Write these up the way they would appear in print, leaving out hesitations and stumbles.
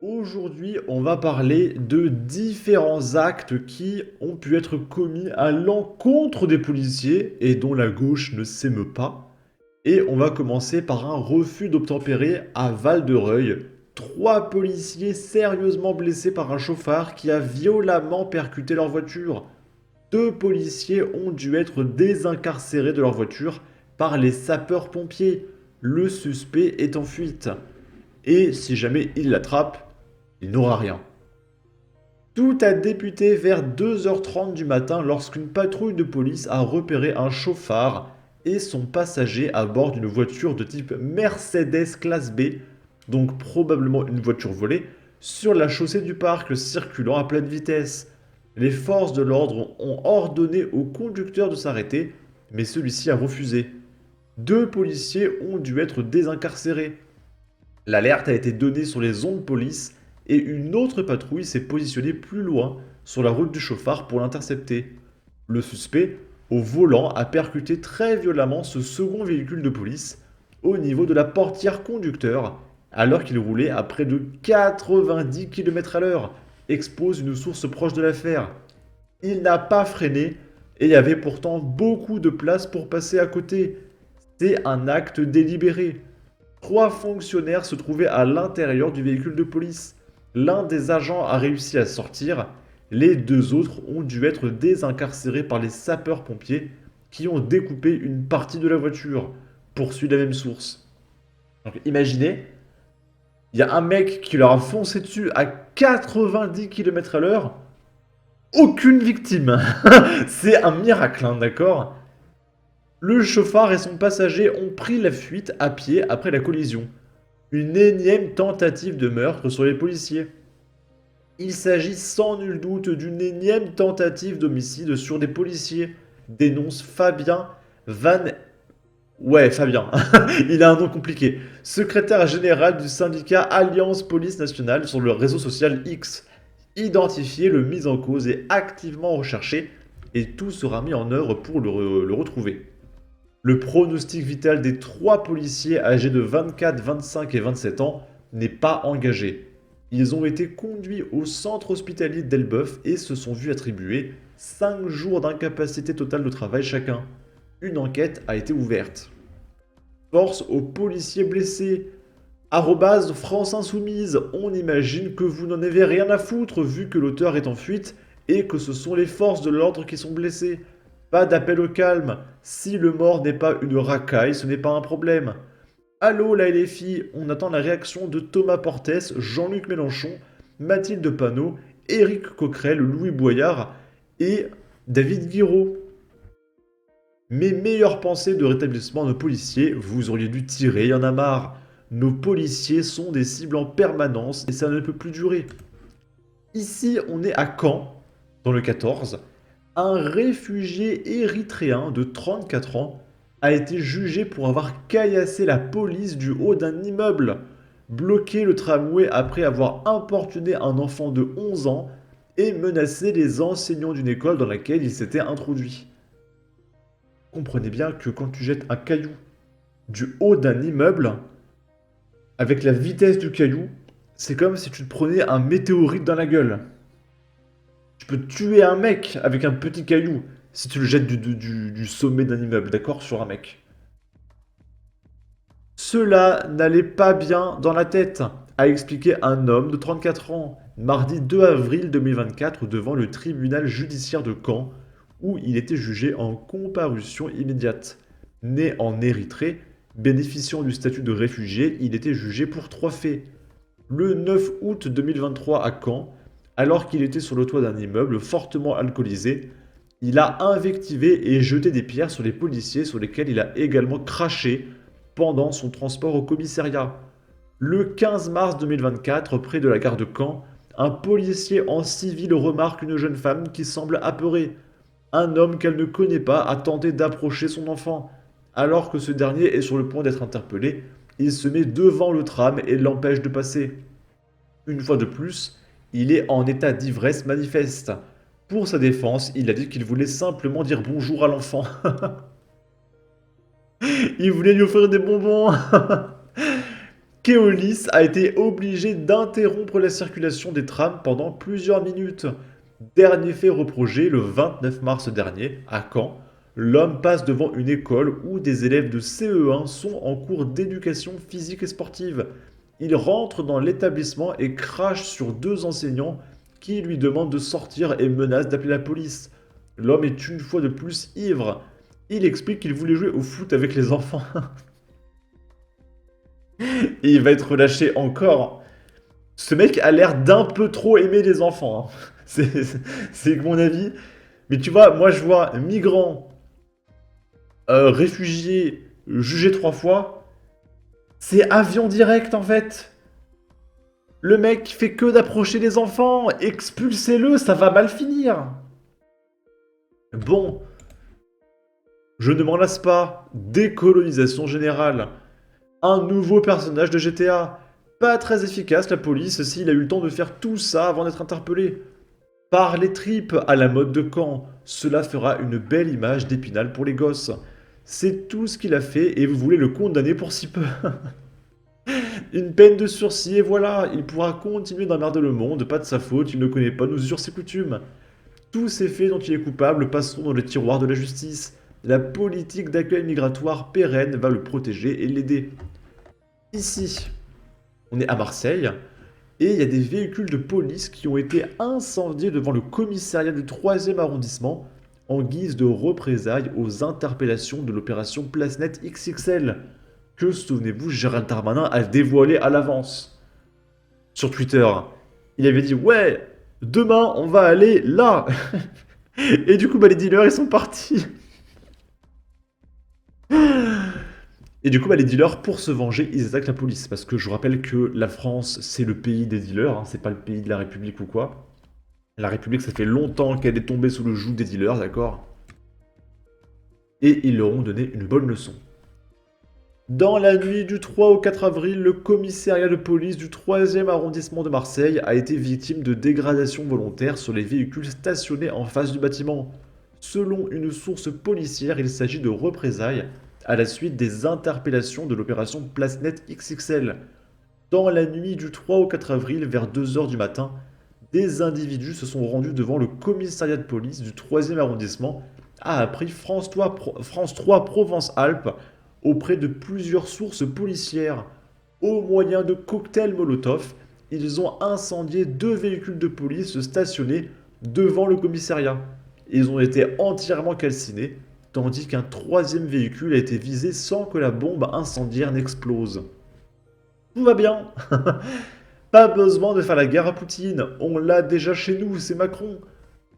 Aujourd'hui, on va parler de différents actes qui ont pu être commis à l'encontre des policiers et dont la gauche ne s'émeut pas. Et on va commencer par un refus d'obtempérer à Val-de-Reuil. Trois policiers sérieusement blessés par un chauffard qui a violemment percuté leur voiture. Deux policiers ont dû être désincarcérés de leur voiture par les sapeurs-pompiers. Le suspect est en fuite. Et si jamais il l'attrape, il n'aura rien. Tout a débuté vers 2h30 du matin lorsqu'une patrouille de police a repéré un chauffard et son passager à bord d'une voiture de type Mercedes classe B, donc probablement une voiture volée, sur la chaussée du parc circulant à pleine vitesse. Les forces de l'ordre ont ordonné au conducteur de s'arrêter, mais celui-ci a refusé. Deux policiers ont dû être désincarcérés. L'alerte a été donnée sur les ondes police et une autre patrouille s'est positionnée plus loin sur la route du chauffard pour l'intercepter. Le suspect, au volant, a percuté très violemment ce second véhicule de police au niveau de la portière conducteur alors qu'il roulait à près de 90 km à l'heure, expose une source proche de l'affaire. Il n'a pas freiné et il y avait pourtant beaucoup de place pour passer à côté. C'est un acte délibéré. Trois fonctionnaires se trouvaient à l'intérieur du véhicule de police. L'un des agents a réussi à sortir. Les deux autres ont dû être désincarcérés par les sapeurs-pompiers qui ont découpé une partie de la voiture. Poursuit la même source. Donc imaginez, il y a un mec qui leur a foncé dessus à 90 km à l'heure. Aucune victime. C'est un miracle, hein, d'accord? Le chauffard et son passager ont pris la fuite à pied après la collision. Une énième tentative de meurtre sur les policiers. Il s'agit sans nul doute d'une énième tentative d'homicide sur des policiers, dénonce Fabien Van... Ouais, Fabien, il a un nom compliqué. Secrétaire général du syndicat Alliance Police Nationale sur le réseau social X. Identifié, le mis en cause est activement recherché et tout sera mis en œuvre pour le retrouver. Le pronostic vital des trois policiers âgés de 24, 25 et 27 ans n'est pas engagé. Ils ont été conduits au centre hospitalier d'Elbeuf et se sont vus attribuer 5 jours d'incapacité totale de travail chacun. Une enquête a été ouverte. Force aux policiers blessés. Arrobase France Insoumise, on imagine que vous n'en avez rien à foutre vu que l'auteur est en fuite et que ce sont les forces de l'ordre qui sont blessées. Pas d'appel au calme. Si le mort n'est pas une racaille, ce n'est pas un problème. Allô la LFI, on attend la réaction de Thomas Portes, Jean-Luc Mélenchon, Mathilde Panot, Éric Coquerel, Louis Boyard et David Guiraud. Mes meilleures pensées de rétablissement de policiers, vous auriez dû tirer, y en a marre. Nos policiers sont des cibles en permanence et ça ne peut plus durer. Ici, on est à Caen, dans le 14. Un réfugié érythréen de 34 ans a été jugé pour avoir caillassé la police du haut d'un immeuble, bloqué le tramway après avoir importuné un enfant de 11 ans et menacé les enseignants d'une école dans laquelle il s'était introduit. Comprenez bien que quand tu jettes un caillou du haut d'un immeuble, avec la vitesse du caillou, c'est comme si tu te prenais un météorite dans la gueule. Tu peux tuer un mec avec un petit caillou si tu le jettes du sommet d'un immeuble, d'accord, sur un mec. Cela n'allait pas bien dans la tête, a expliqué un homme de 34 ans, mardi 2 avril 2024 devant le tribunal judiciaire de Caen, où il était jugé en comparution immédiate. Né en Érythrée, bénéficiant du statut de réfugié, il était jugé pour 3 faits. Le 9 août 2023 à Caen, alors qu'il était sur le toit d'un immeuble fortement alcoolisé, il a invectivé et jeté des pierres sur les policiers sur lesquels il a également craché pendant son transport au commissariat. Le 15 mars 2024, près de la gare de Caen, un policier en civil remarque une jeune femme qui semble apeurée. Un homme qu'elle ne connaît pas a tenté d'approcher son enfant. Alors que ce dernier est sur le point d'être interpellé, il se met devant le tram et l'empêche de passer. Une fois de plus, il est en état d'ivresse manifeste. Pour sa défense, il a dit qu'il voulait simplement dire bonjour à l'enfant. Il voulait lui offrir des bonbons. Keolis a été obligé d'interrompre la circulation des trams pendant plusieurs minutes. Dernier fait reproché le 29 mars dernier, à Caen, l'homme passe devant une école où des élèves de CE1 sont en cours d'éducation physique et sportive. Il rentre dans l'établissement et crache sur deux enseignants qui lui demandent de sortir et menace d'appeler la police. L'homme est une fois de plus ivre. Il explique qu'il voulait jouer au foot avec les enfants. Et il va être relâché encore. Ce mec a l'air d'un peu trop aimer les enfants, hein. C'est mon avis. Mais tu vois, moi je vois migrants, réfugiés, jugés 3 fois. C'est avion direct en fait. Le mec fait que d'approcher les enfants. Expulsez-le, ça va mal finir. Bon, je ne m'en lasse pas. Décolonisation générale. Un nouveau personnage de GTA. Pas très efficace la police s'il a eu le temps de faire tout ça avant d'être interpellé. Par les tripes à la mode de Caen, cela fera une belle image d'Épinal pour les gosses. C'est tout ce qu'il a fait et vous voulez le condamner pour si peu. Une peine de sursis et voilà, il pourra continuer d'emmerder le monde, pas de sa faute, il ne connaît pas nos us et coutumes. Tous ces faits dont il est coupable passeront dans les tiroirs de la justice. La politique d'accueil migratoire pérenne va le protéger et l'aider. Ici, on est à Marseille, et il y a des véhicules de police qui ont été incendiés devant le commissariat du 3e arrondissement en guise de représailles aux interpellations de l'opération PlaceNet XXL, que, souvenez-vous, Gérald Darmanin a dévoilé à l'avance. Sur Twitter, il avait dit « Ouais, demain, on va aller là !» Et du coup, les dealers, ils sont partis. Et du coup, les dealers, pour se venger, ils attaquent la police. Parce que je vous rappelle que la France, c'est le pays des dealers, hein, c'est pas le pays de la République ou quoi. La République, ça fait longtemps qu'elle est tombée sous le joug des dealers, d'accord? Et ils leur ont donné une bonne leçon. Dans la nuit du 3 au 4 avril, le commissariat de police du 3e arrondissement de Marseille a été victime de dégradations volontaires sur les véhicules stationnés en face du bâtiment. Selon une source policière, il s'agit de représailles à la suite des interpellations de l'opération PlaceNet XXL. Dans la nuit du 3 au 4 avril, vers 2 heures du matin, des individus se sont rendus devant le commissariat de police du 3e arrondissement, a appris France 3 Provence-Alpes, auprès de plusieurs sources policières. Au moyen de cocktails Molotov, ils ont incendié 2 véhicules de police stationnés devant le commissariat. Ils ont été entièrement calcinés, tandis qu'un 3e véhicule a été visé sans que la bombe incendiaire n'explose. Tout va bien. Pas besoin de faire la guerre à Poutine, on l'a déjà chez nous, c'est Macron.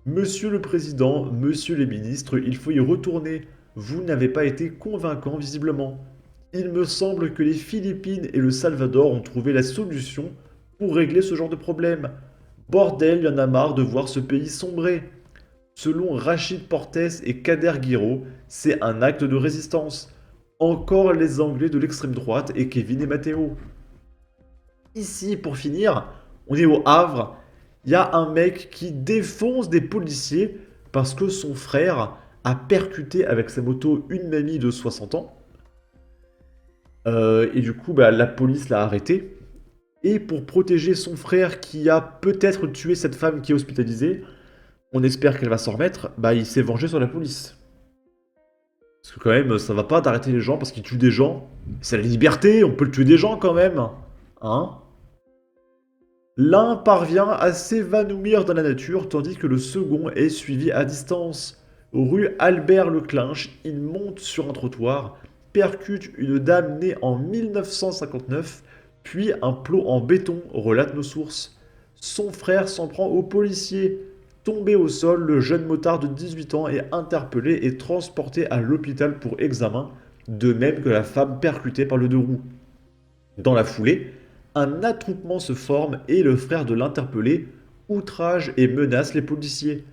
Monsieur le Président, Monsieur les ministres, il faut y retourner. Vous n'avez pas été convaincant visiblement. Il me semble que les Philippines et le Salvador ont trouvé la solution pour régler ce genre de problème. Bordel, il y en a marre de voir ce pays sombrer. Selon Rachid Portes et Kader Guiraud, c'est un acte de résistance. Encore les Anglais de l'extrême droite et Kevin et Matteo. Ici, pour finir, on est au Havre. Il y a un mec qui défonce des policiers parce que son frère a percuté avec sa moto une mamie de 60 ans. Et du coup, la police l'a arrêté. Et pour protéger son frère qui a peut-être tué cette femme qui est hospitalisée, on espère qu'elle va s'en remettre, il s'est vengé sur la police. Parce que quand même, ça va pas d'arrêter les gens parce qu'ils tuent des gens. C'est la liberté, on peut tuer des gens quand même. Hein? L'un parvient à s'évanouir dans la nature tandis que le second est suivi à distance. Rue Albert Leclinch, il monte sur un trottoir, percute une dame née en 1959, puis un plot en béton, relatent nos sources. Son frère s'en prend aux policiers. Tombé au sol, le jeune motard de 18 ans est interpellé et transporté à l'hôpital pour examen, de même que la femme percutée par le deux roues. Dans la foulée, un attroupement se forme et le frère de l'interpellé outrage et menace les policiers.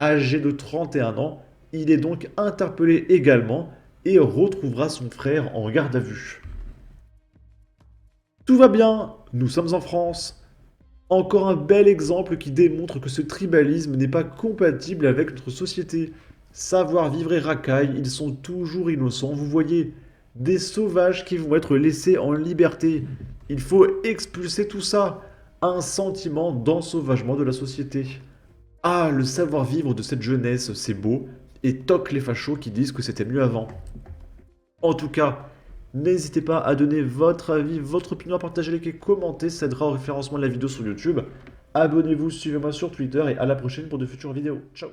Âgé de 31 ans, il est donc interpellé également et retrouvera son frère en garde à vue. Tout va bien, nous sommes en France. Encore un bel exemple qui démontre que ce tribalisme n'est pas compatible avec notre société. Savoir-vivre et racaille, ils sont toujours innocents, vous voyez. Des sauvages qui vont être laissés en liberté. Il faut expulser tout ça. Un sentiment d'ensauvagement de la société. Ah, le savoir-vivre de cette jeunesse, c'est beau. Et toc les fachos qui disent que c'était mieux avant. En tout cas, n'hésitez pas à donner votre avis, votre opinion, à partager, liker, commenter. Ça aidera au référencement de la vidéo sur YouTube. Abonnez-vous, suivez-moi sur Twitter et à la prochaine pour de futures vidéos. Ciao!